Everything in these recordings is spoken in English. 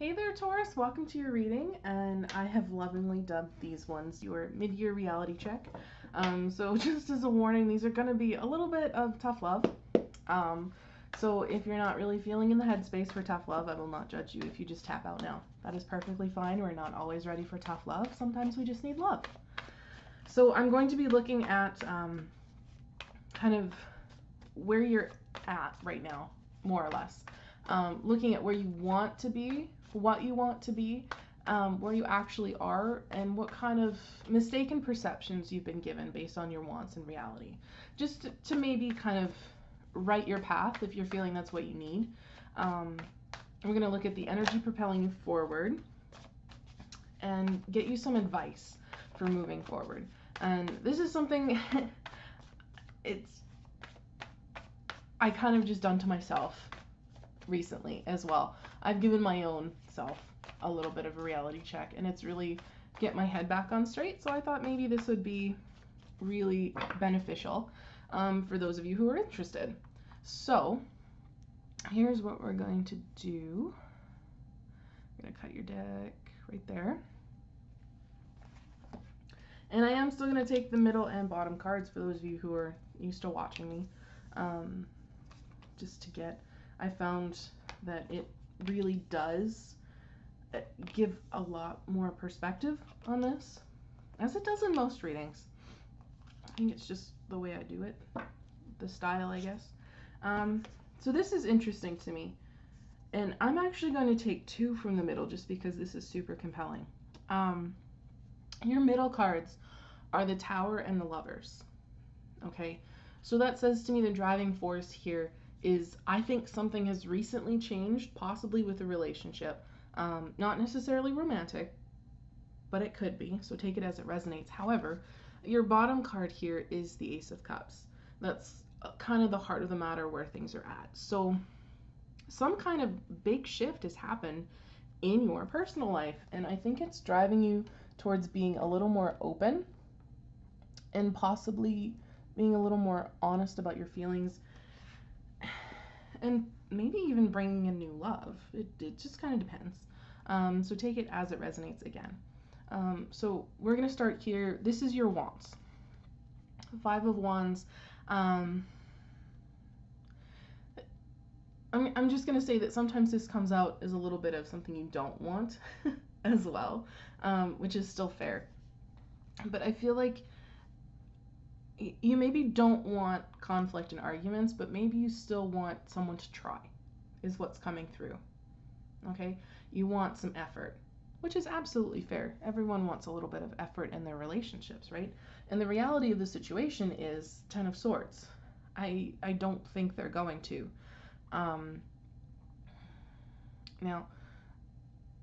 Hey there, Taurus. Welcome to your reading, and I have lovingly dubbed these ones your mid-year reality check. So just as a warning, these are going to be a little bit of tough love. So if you're not really feeling in the headspace for tough love, I will not judge you if you just tap out now. That is perfectly fine. We're not always ready for tough love. Sometimes we just need love. So I'm going to be looking at kind of where you're at right now, more or less. Looking at where you want to be, what you want to be, where you actually are, and what kind of mistaken perceptions you've been given based on your wants and reality. Just to maybe kind of right your path if you're feeling that's what you need. We're going to look at the energy propelling you forward and get you some advice for moving forward. And this is something I kind of just done to myself recently as well. I've given my own self a little bit of a reality check, and it's really get my head back on straight. So I thought maybe this would be really beneficial for those of you who are interested. So here's what we're going to do. I'm going to cut your deck right there. And I am still going to take the middle and bottom cards for those of you who are used to watching me. Just to get, I found that it really does give a lot more perspective on this, as it does in most readings. I think it's just the way I do it, the style, I guess. So this is interesting to me, and I'm actually going to take two from the middle just because this is super compelling. Your middle cards are the Tower and the Lovers. Okay, so that says to me the driving force here is, I think something has recently changed, possibly with a relationship. Not necessarily romantic, but it could be, so take it as it resonates. However, your bottom card here is the Ace of Cups. That's kind of the heart of the matter, where things are at. So some kind of big shift has happened in your personal life, and I think it's driving you towards being a little more open and possibly being a little more honest about your feelings, and maybe even bringing in new love. It just kind of depends. So take it as it resonates again. So we're going to start here. This is your wants. Five of Wands. I'm just going to say that sometimes this comes out as a little bit of something you don't want as well, which is still fair. But I feel like you maybe don't want conflict and arguments, but maybe you still want someone to try, is what's coming through. Okay? You want some effort, which is absolutely fair. Everyone wants a little bit of effort in their relationships, right? And the reality of the situation is Ten of Swords. I don't think they're going to. Now,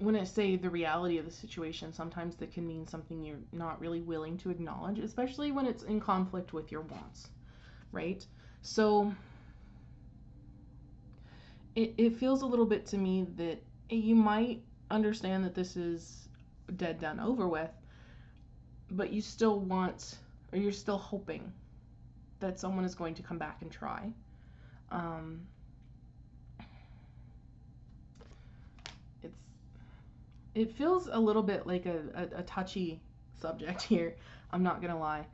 when I say the reality of the situation, sometimes that can mean something you're not really willing to acknowledge, especially when it's in conflict with your wants, right? So it feels a little bit to me that you might understand that this is dead, done, over with, but you still want, or you're still hoping that someone is going to come back and try. It feels a little bit like a touchy subject here. I'm not gonna lie.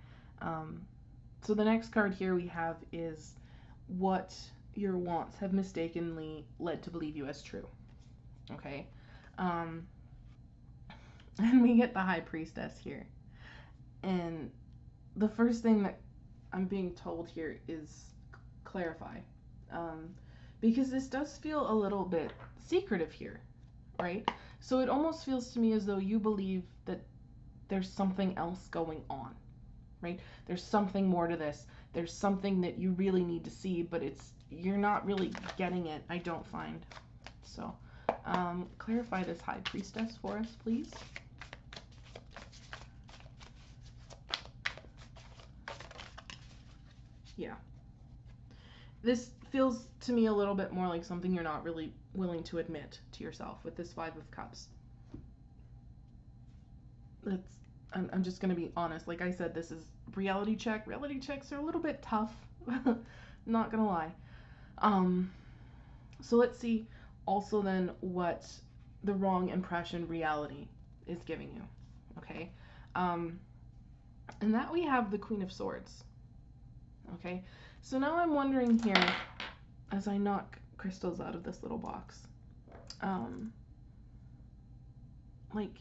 So the next card here we have is what your wants have mistakenly led to believe you as true. Okay. And we get the High Priestess here. And the first thing that I'm being told here is clarify. Because this does feel a little bit secretive here, right? So it almost feels to me as though you believe that there's something else going on, right? There's something more to this. There's something that you really need to see, but you're not really getting it, I don't find. So clarify this High Priestess for us, please. Yeah. This feels to me a little bit more like something you're not really willing to admit to yourself with this Five of Cups. I'm just going to be honest. Like I said, this is reality check. Reality checks are a little bit tough. Not going to lie. So let's see also then what the wrong impression reality is giving you. Okay? And that we have the Queen of Swords. Okay? So now I'm wondering here, as I knock crystals out of this little box, like,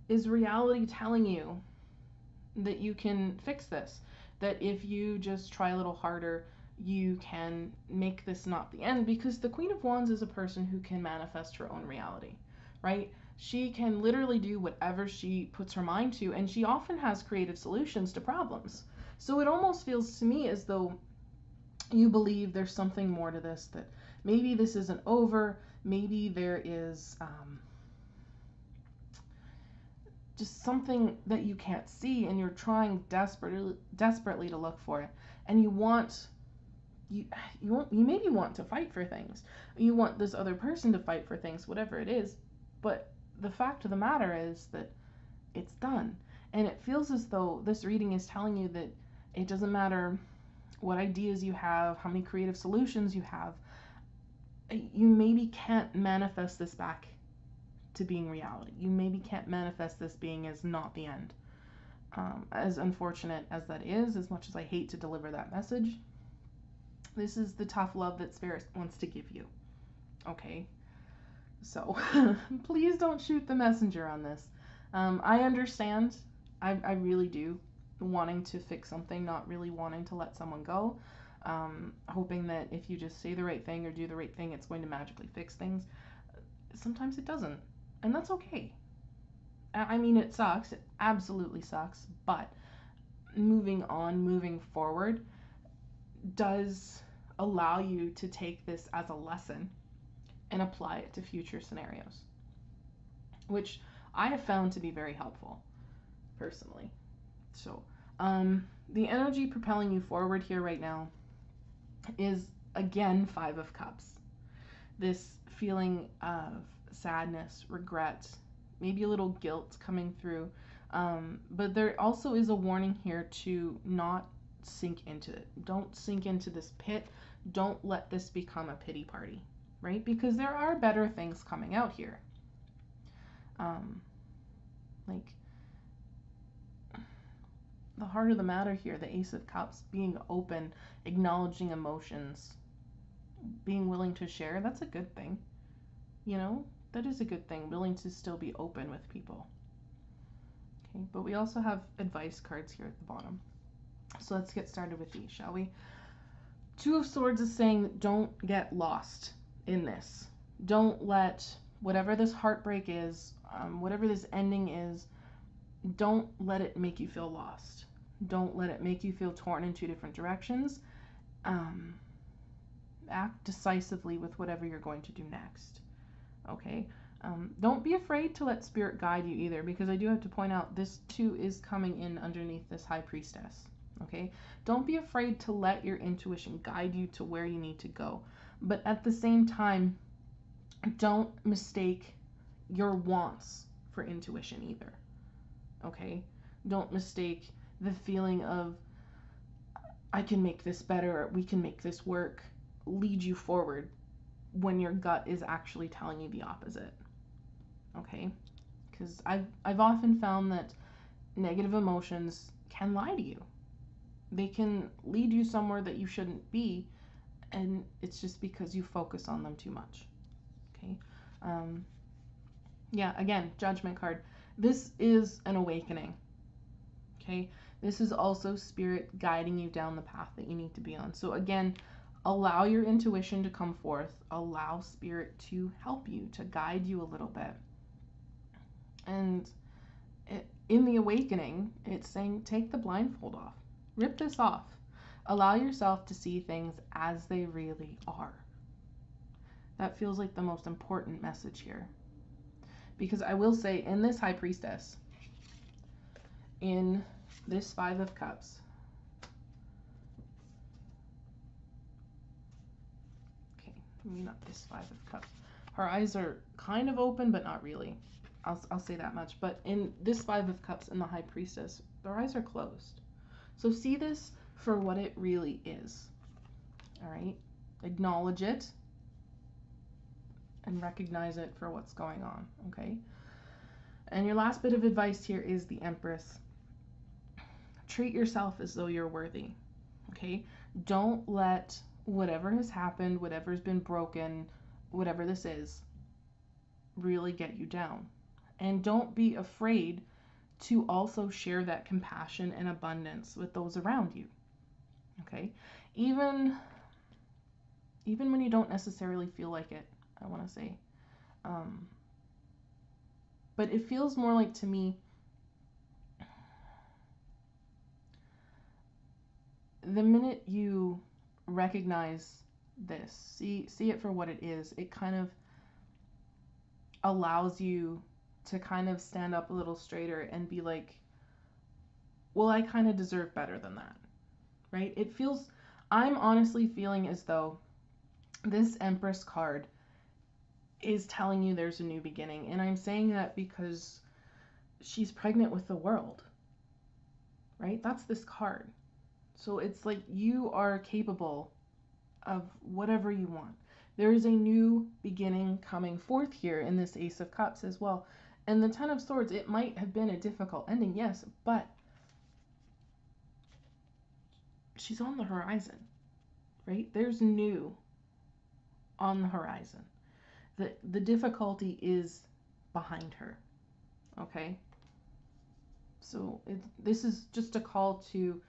is reality telling you that you can fix this? That if you just try a little harder, you can make this not the end? Because the Queen of Wands is a person who can manifest her own reality, right? She can literally do whatever she puts her mind to, and she often has creative solutions to problems. So it almost feels to me as though you believe there's something more to this, that maybe this isn't over, maybe there is just something that you can't see, and you're trying desperately to look for it, and you maybe want to fight for things, you want this other person to fight for things, whatever it is, but the fact of the matter is that it's done. And it feels as though this reading is telling you that it doesn't matter what ideas you have, how many creative solutions you have, you maybe can't manifest this back to being reality. You maybe can't manifest this being as not the end. As unfortunate as that is, as much as I hate to deliver that message, this is the tough love that Spirit wants to give you. Okay? So, please don't shoot the messenger on this. I understand. I really do. Wanting to fix something, not really wanting to let someone go. Hoping that if you just say the right thing or do the right thing, it's going to magically fix things. Sometimes it doesn't. And that's okay. I mean, it sucks. It absolutely sucks. But moving on, moving forward, does allow you to take this as a lesson and apply it to future scenarios, which I have found to be very helpful, personally. So, the energy propelling you forward here right now is, again, Five of Cups. This feeling of sadness, regret, maybe a little guilt coming through, but there also is a warning here to not sink into it. Don't sink into this pit. Don't let this become a pity party, right? Because there are better things coming out here. Like, the heart of the matter here, the Ace of Cups, being open, acknowledging emotions, being willing to share, that's a good thing. You know, that is a good thing, willing to still be open with people. Okay, but we also have advice cards here at the bottom. So let's get started with these, shall we? Two of Swords is saying, don't get lost in this. Don't let whatever this heartbreak is, whatever this ending is, don't let it make you feel lost. Don't let it make you feel torn in two different directions. Act decisively with whatever you're going to do next. Okay? Don't be afraid to let Spirit guide you either, because I do have to point out this too is coming in underneath this High Priestess. Okay? Don't be afraid to let your intuition guide you to where you need to go. But at the same time, don't mistake your wants for intuition either. Okay? Don't mistake the feeling of, I can make this better, or we can make this work, lead you forward when your gut is actually telling you the opposite. Okay? Because I've often found that negative emotions can lie to you. They can lead you somewhere that you shouldn't be, and it's just because you focus on them too much. Okay? Yeah, again, Judgment card. This is an awakening. Okay? This is also Spirit guiding you down the path that you need to be on. So again, allow your intuition to come forth. Allow Spirit to help you, to guide you a little bit. And in the awakening, it's saying, take the blindfold off. Rip this off. Allow yourself to see things as they really are. That feels like the most important message here. Because I will say, in this High Priestess, in this Five of Cups, okay, maybe not this Five of Cups. Her eyes are kind of open, but not really. I'll say that much. But in this Five of Cups and the High Priestess, their eyes are closed. So see this for what it really is. All right? Acknowledge it. and recognize it for what's going on, okay? And your last bit of advice here is the Empress. Treat yourself as though you're worthy, okay? Don't let whatever has happened, whatever's been broken, whatever this is, really get you down. And don't be afraid to also share that compassion and abundance with those around you, okay? Even when you don't necessarily feel like it, I want to say. But it feels more like, to me, the minute you recognize this, see it for what it is, it kind of allows you to kind of stand up a little straighter and be like, well, I kind of deserve better than that, right? It feels, I'm honestly feeling as though this Empress card is telling you there's a new beginning. And I'm saying that because she's pregnant with the world, right? That's this card. So it's like you are capable of whatever you want. There is a new beginning coming forth here in this Ace of Cups as well. And the Ten of Swords, it might have been a difficult ending, yes, but she's on the horizon, right? There's new on the horizon. The difficulty is behind her, okay? So this is just a call to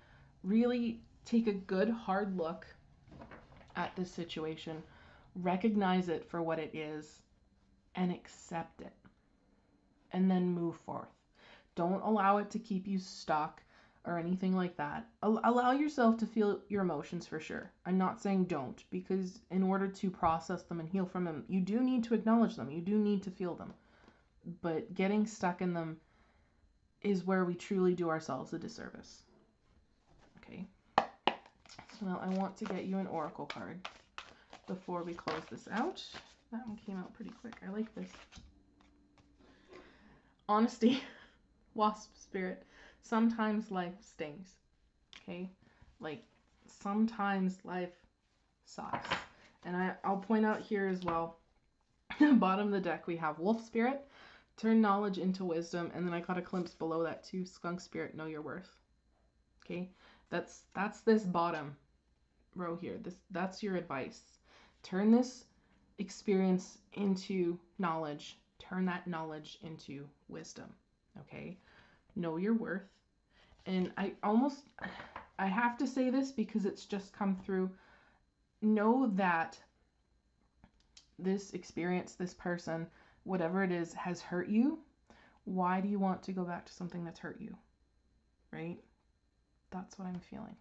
really take a good hard look at this situation, recognize it for what it is, and accept it, and then move forth. Don't allow it to keep you stuck or anything like that. Allow yourself to feel your emotions, for sure. I'm not saying don't, because in order to process them and heal from them, you do need to acknowledge them. You do need to feel them. But getting stuck in them is where we truly do ourselves a disservice. Okay. So now I want to get you an oracle card before we close this out. That one came out pretty quick. I like this. Honesty. Wasp spirit. Sometimes life stings. Okay? Like, sometimes life sucks. And I'll point out here as well, bottom of the deck we have wolf spirit, turn knowledge into wisdom, and then I got a glimpse below that too, skunk spirit, know your worth. Okay? That's this bottom row here. That's your advice. Turn this experience into knowledge. Turn that knowledge into wisdom. Okay? Know your worth. And I have to say this because it's just come through. Know that this experience, this person, whatever it is, has hurt you. Why do you want to go back to something that's hurt you? Right? That's what I'm feeling.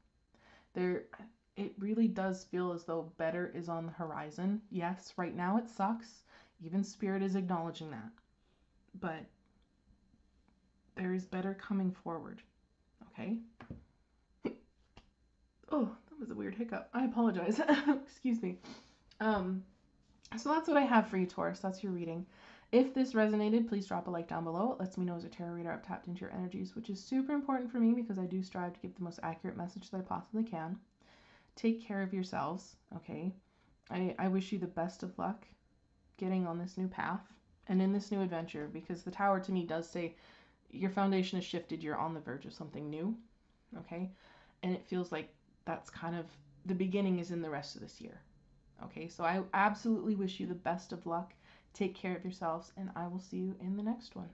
It really does feel as though better is on the horizon. Yes, right now it sucks. Even Spirit is acknowledging that. But there is better coming forward. Okay? Oh, that was a weird hiccup. I apologize. Excuse me. So that's what I have for you, Taurus. That's your reading. If this resonated, please drop a like down below. It lets me know as a tarot reader I've tapped into your energies, which is super important for me because I do strive to give the most accurate message that I possibly can. Take care of yourselves, okay? I wish you the best of luck getting on this new path and in this new adventure, because the Tower to me does say your foundation has shifted, you're on the verge of something new, okay? And it feels like that's kind of, the beginning is in the rest of this year, okay? So I absolutely wish you the best of luck. Take care of yourselves, and I will see you in the next one.